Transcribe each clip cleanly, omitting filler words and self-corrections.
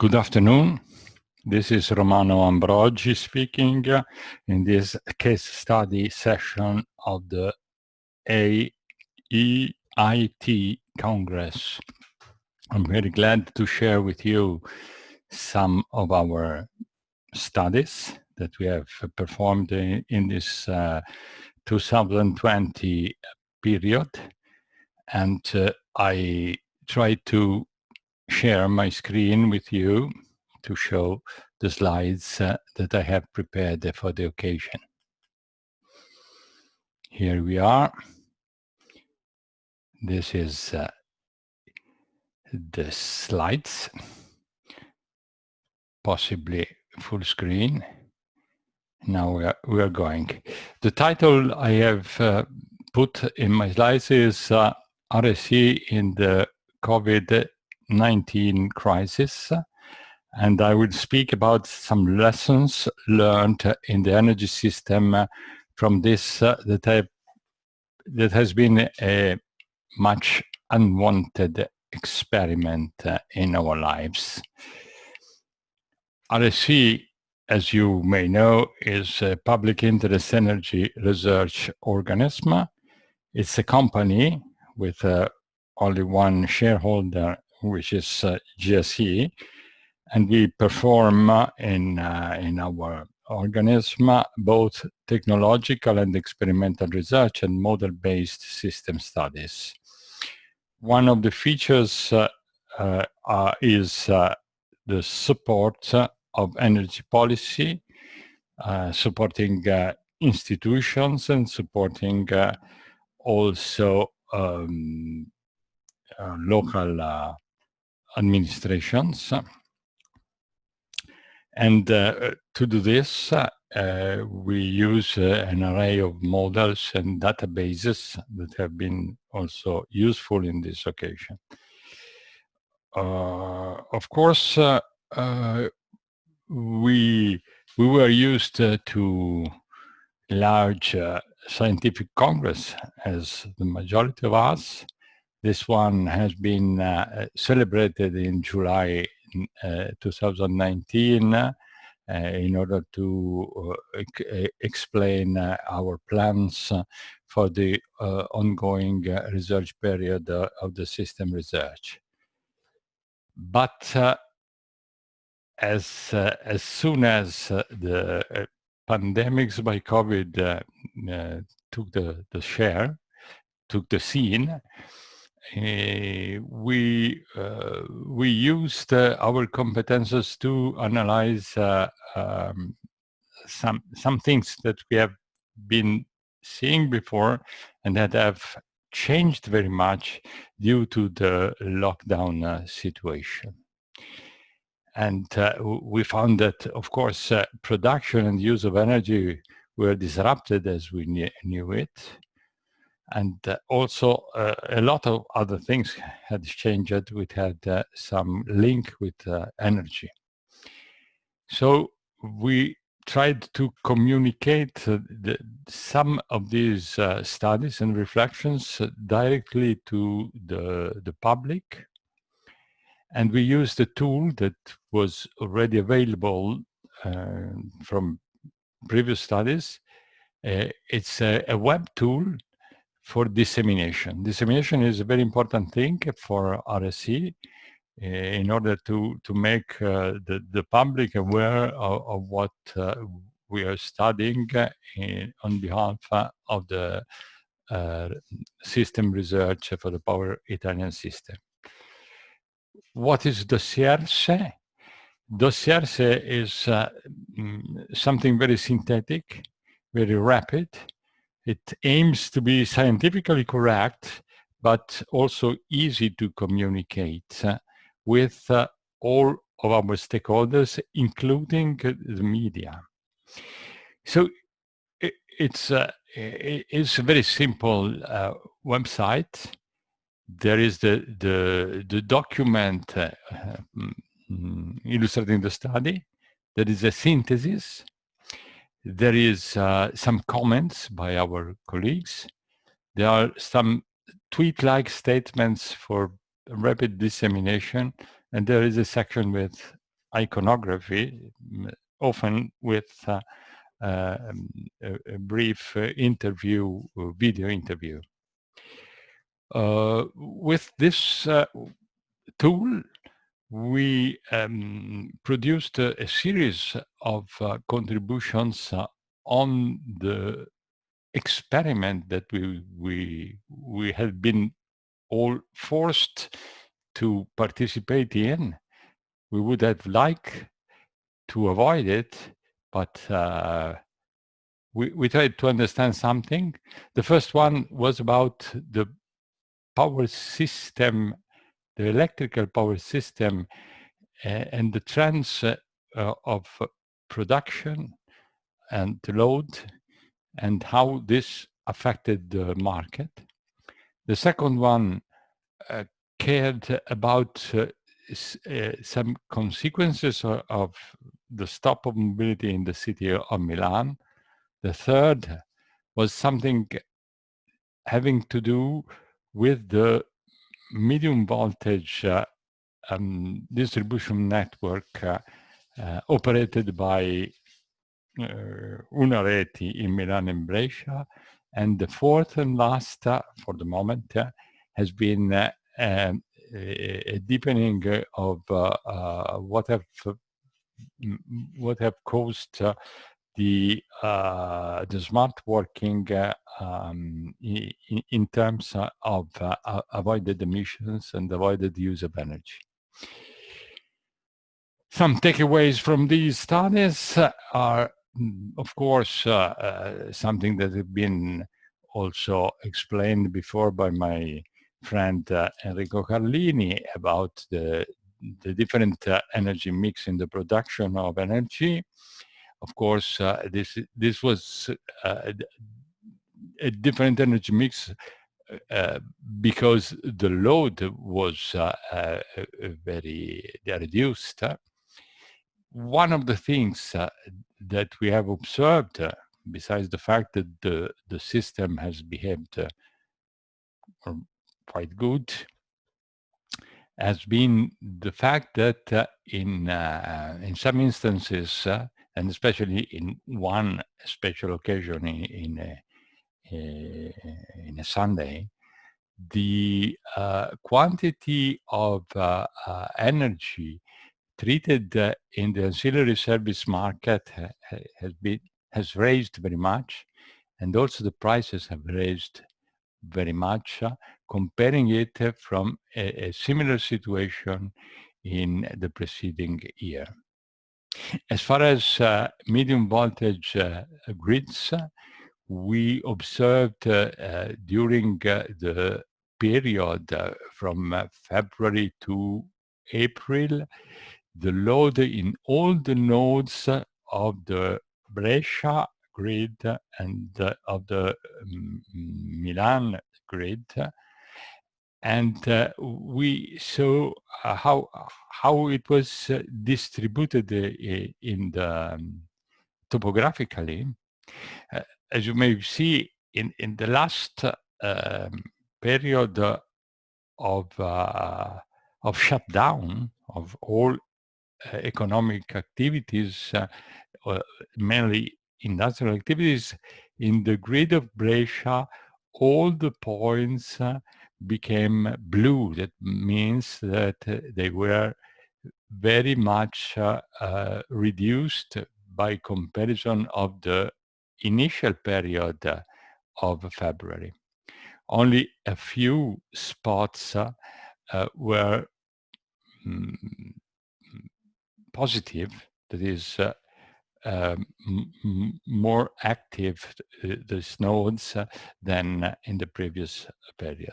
Good afternoon. This is Romano Ambrogi speaking in this case study session of the AEIT Congress. I'm very glad to share with you some of our studies that we have performed in this 2020 period. And I try to share my screen with you to show the slides that I have prepared for the occasion. Here we are. This is the slides, possibly full screen. Now we are going. The title I have put in my slides is RSE in the COVID-19 crisis. And I will speak about some lessons learned in the energy system from this that has been a much unwanted experiment in our lives. RSE, as you may know, is a public interest energy research organism. It's a company with only one shareholder, which is GSE. And we perform in our organism both technological and experimental research and model-based system studies. One of the features is the support of energy policy, supporting institutions and supporting also local administrations. And to do this, we use an array of models and databases that have been also useful in this occasion. Of course, we were used to large scientific congress, as the majority of us. This one has been celebrated in July 2019 in order to explain our plans for the ongoing research period of the system research. But as soon as the pandemics by COVID took the scene, we used our competences to analyze some things that we have been seeing before and that have changed very much due to the lockdown situation. And we found that, of course, production and use of energy were disrupted as we knew it. And also a lot of other things had changed. We had some link with energy. So we tried to communicate some of these studies and reflections directly to the public. And we used a tool that was already available from previous studies. It's a web tool for dissemination. Dissemination is a very important thing for RSE in order to make the public aware of what we are studying on behalf of the system research for the power Italian system. What is dossierse? Dossierse is something very synthetic, very rapid. It aims to be scientifically correct, but also easy to communicate with all of our stakeholders, including the media. So it's a very simple website. There is the document illustrating the study. There is a synthesis. There is some comments by our colleagues. There are some tweet-like statements for rapid dissemination, and there is a section with iconography, often with a brief interview, video interview. With this tool, we produced a series of contributions on the experiment that we had been all forced to participate in. We would have liked to avoid it, but we tried to understand something. The first one was about the power system, the electrical power system, and the trends of production and load, and how this affected the market. The second one cared about some consequences of the stop of mobility in the city of Milan. The third was something having to do with the medium voltage distribution network operated by Unwanted in Milan and Brescia. And the fourth and last, for the moment, has been a deepening of what have caused the smart working in terms of avoided emissions and avoided use of energy. Some takeaways from these studies are, of course, something that have been also explained before by my friend Enrico Carlini about the different energy mix in the production of energy. Of course, this was a different energy mix because the load was very reduced. One of the things that we have observed, besides the fact that the system has behaved quite good, has been the fact that in some instances, and especially in one special occasion in a Sunday, the quantity of energy treated in the ancillary service market has raised very much, and also the prices have raised very much, comparing it from a similar situation in the preceding year. As far as medium voltage grids, we observed during the period from February to April, the load in all the nodes of the Brescia grid and of the Milan grid, and we saw how it was distributed in the topographically. As you may see, in the last period of shutdown of all economic activities, mainly industrial activities, in the grid of Brescia, all the points became blue. That means that they were very much reduced by comparison of the initial period of February. Only a few spots were positive, that is more active, these nodes, than in the previous period.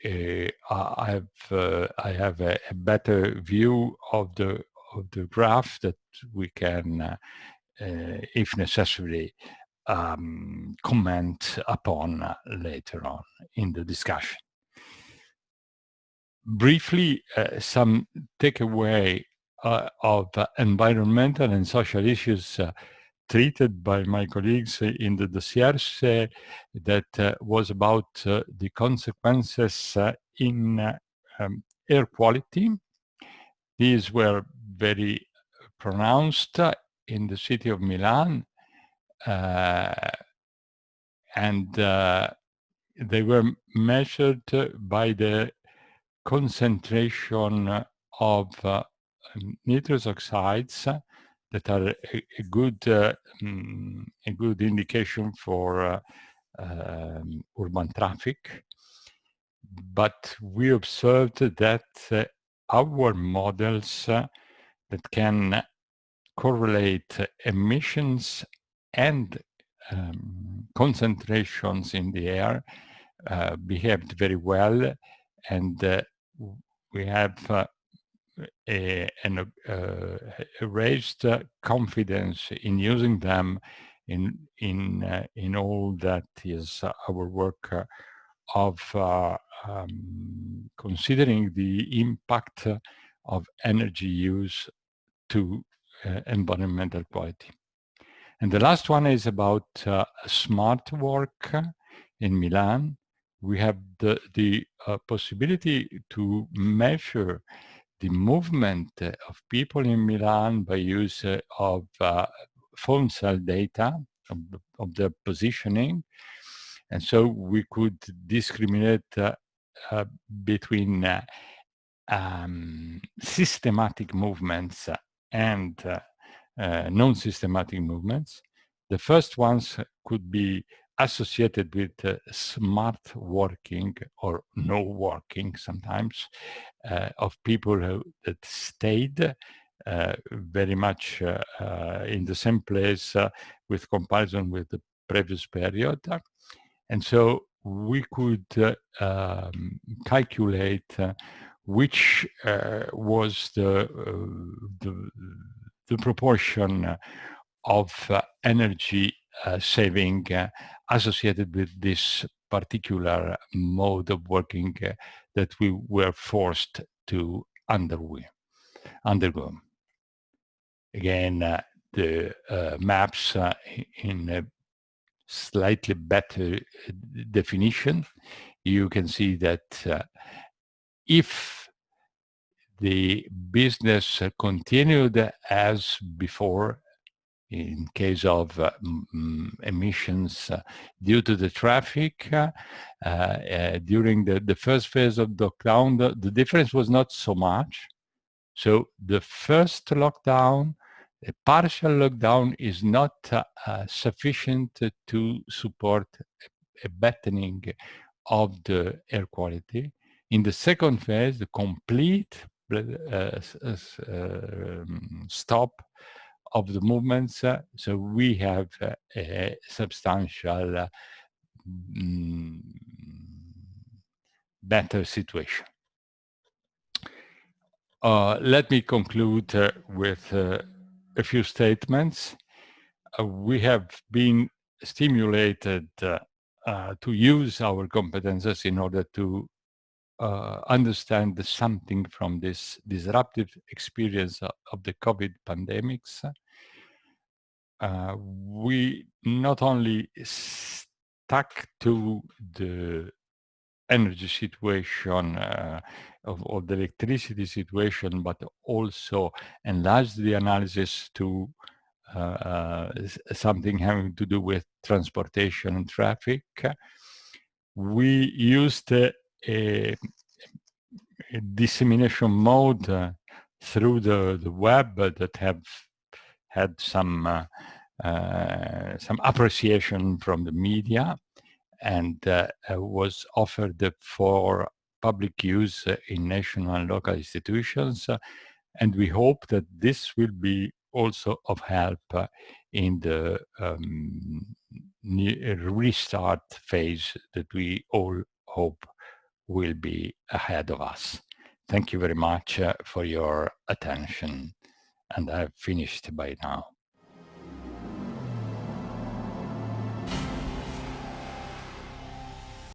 I have a better view of the graph that we can, if necessary, comment upon later on in the discussion. Briefly, some takeaway of environmental and social issues treated by my colleagues in the dossiers that was about the consequences in air quality. These were very pronounced in the city of Milan, and they were measured by the concentration of nitrous oxides that are a good indication for urban traffic. But we observed that our models that can correlate emissions and concentrations in the air behaved very well, and we have a raised confidence in using them in all that is our work of considering the impact of energy use to environmental quality. And the last one is about smart work in Milan. We have the possibility to measure the movement of people in Milan by use of phone cell data of their positioning. And so we could discriminate between systematic movements and non-systematic movements. The first ones could be associated with smart working or no working sometimes of people that stayed very much in the same place with comparison with the previous period. And so we could calculate which was the proportion of energy saving associated with this particular mode of working that we were forced to undergo. Again, the maps in a slightly better definition, you can see that if the business continued as before, in case of emissions due to the traffic, during the first phase of the lockdown, the difference was not so much. So the first lockdown, a partial lockdown, is not sufficient to support a bettering of the air quality. In the second phase, the complete stop of the movements, so we have a substantial better situation. Let me conclude with a few statements. We have been stimulated to use our competences in order to understand something from this disruptive experience of the COVID pandemics. We not only stuck to the energy situation of the electricity situation, but also enlarged the analysis to something having to do with transportation and traffic. We used a dissemination mode through the web that have had some appreciation from the media, and was offered for public use in national and local institutions. And we hope that this will be also of help in the restart phase that we all hope will be ahead of us. Thank you very much for your attention, and I've finished by now.